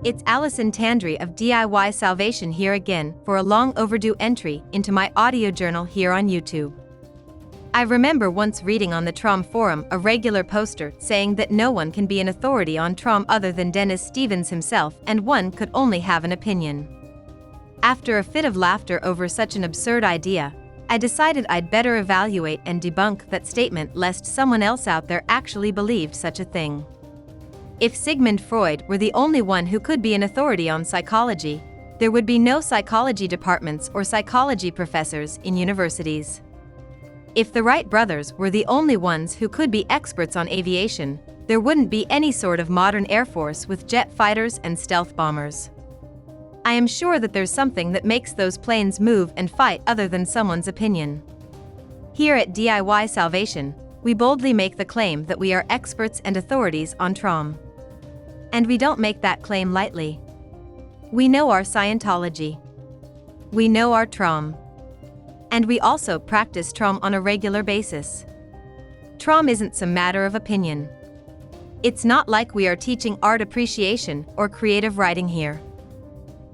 It's Allison of DIY Salvation here again for a long overdue entry into my audio journal here on YouTube. I remember once reading on the TROM forum a regular poster saying that no one can be an authority on TROM other than Dennis Stevens himself and one could only have an opinion. After a fit of laughter over such an absurd idea, I decided I'd better evaluate and debunk that statement lest someone else out there actually believed such a thing. If Sigmund Freud were the only one who could be an authority on psychology, there would be no psychology departments or psychology professors in universities. If the Wright brothers were the only ones who could be experts on aviation, there wouldn't be any sort of modern air force with jet fighters and stealth bombers. I am sure that there's something that makes those planes move and fight other than someone's opinion. Here at DIY Salvation, we boldly make the claim that we are experts and authorities on TROM. And we don't make that claim lightly. We know our Scientology. We know our TROM. And we also practice TROM on a regular basis. TROM isn't some matter of opinion. It's not like we are teaching art appreciation or creative writing here.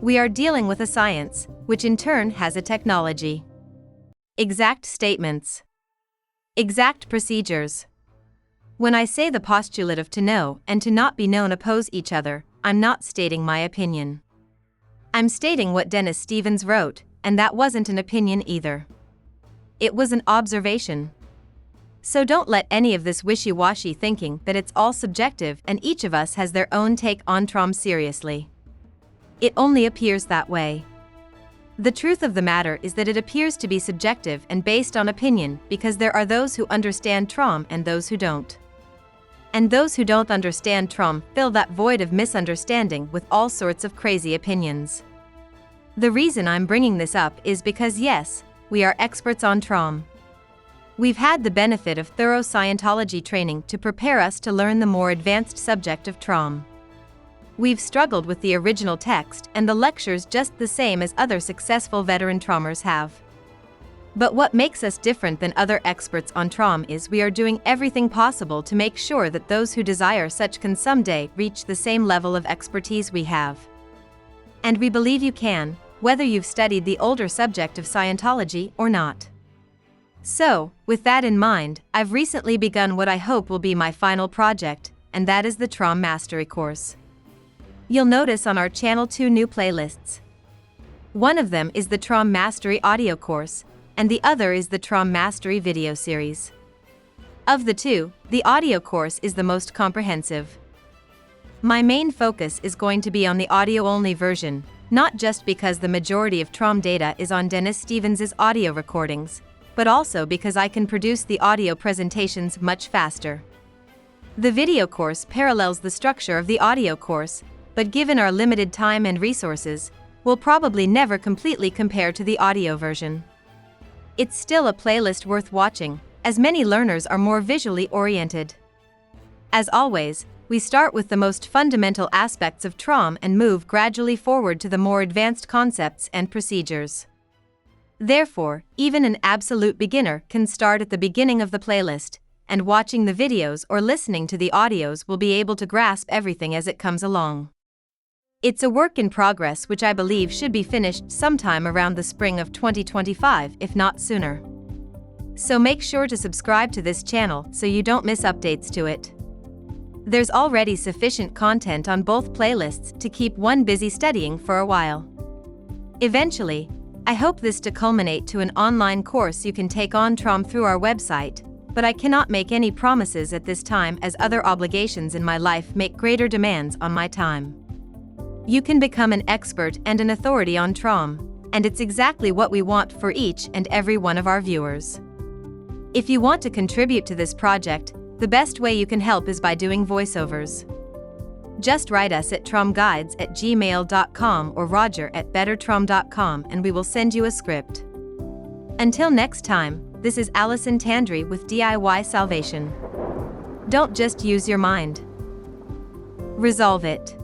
We are dealing with a science, which in turn has a technology. Exact statements. Exact procedures. When I say the postulate of to know and to not be known oppose each other, I'm not stating my opinion. I'm stating what Dennis Stevens wrote, and that wasn't an opinion either. It was an observation. So don't let any of this wishy-washy thinking that it's all subjective and each of us has their own take on TROM seriously. It only appears that way. The truth of the matter is that it appears to be subjective and based on opinion because there are those who understand TROM and those who don't. And those who don't understand TROM fill that void of misunderstanding with all sorts of crazy opinions. The reason I'm bringing this up is because yes, we are experts on TROM. We've had the benefit of thorough Scientology training to prepare us to learn the more advanced subject of TROM. We've struggled with the original text and the lectures just the same as other successful veteran TROMers have. But what makes us different than other experts on TROM is we are doing everything possible to make sure that those who desire such can someday reach the same level of expertise we have. And we believe you can, whether you've studied the older subject of Scientology or not. So, with that in mind, I've recently begun what I hope will be my final project, and that is the TROM Mastery course. You'll notice on our channel 2 new playlists. One of them is the TROM Mastery audio course, and the other is the TROM Mastery video series. Of the two, the audio course is the most comprehensive. My main focus is going to be on the audio-only version, not just because the majority of TROM data is on Dennis Stevens' audio recordings, but also because I can produce the audio presentations much faster. The video course parallels the structure of the audio course, but given our limited time and resources, will probably never completely compare to the audio version. It's still a playlist worth watching, as many learners are more visually oriented. As always, we start with the most fundamental aspects of TROM and move gradually forward to the more advanced concepts and procedures. Therefore, even an absolute beginner can start at the beginning of the playlist, and watching the videos or listening to the audios will be able to grasp everything as it comes along. It's a work in progress which I believe should be finished sometime around the spring of 2025, if not sooner. So make sure to subscribe to this channel so you don't miss updates to it. There's already sufficient content on both playlists to keep one busy studying for a while. Eventually, I hope this to culminate to an online course you can take on TROM through our website, but I cannot make any promises at this time as other obligations in my life make greater demands on my time. You can become an expert and an authority on TROM, and it's exactly what we want for each and every one of our viewers. If you want to contribute to this project, the best way you can help is by doing voiceovers. Just write us at tromguides@gmail.com or roger@bettertrom.com and we will send you a script. Until next time, this is Allison with DIY Salvation. Don't just use your mind. Resolve it.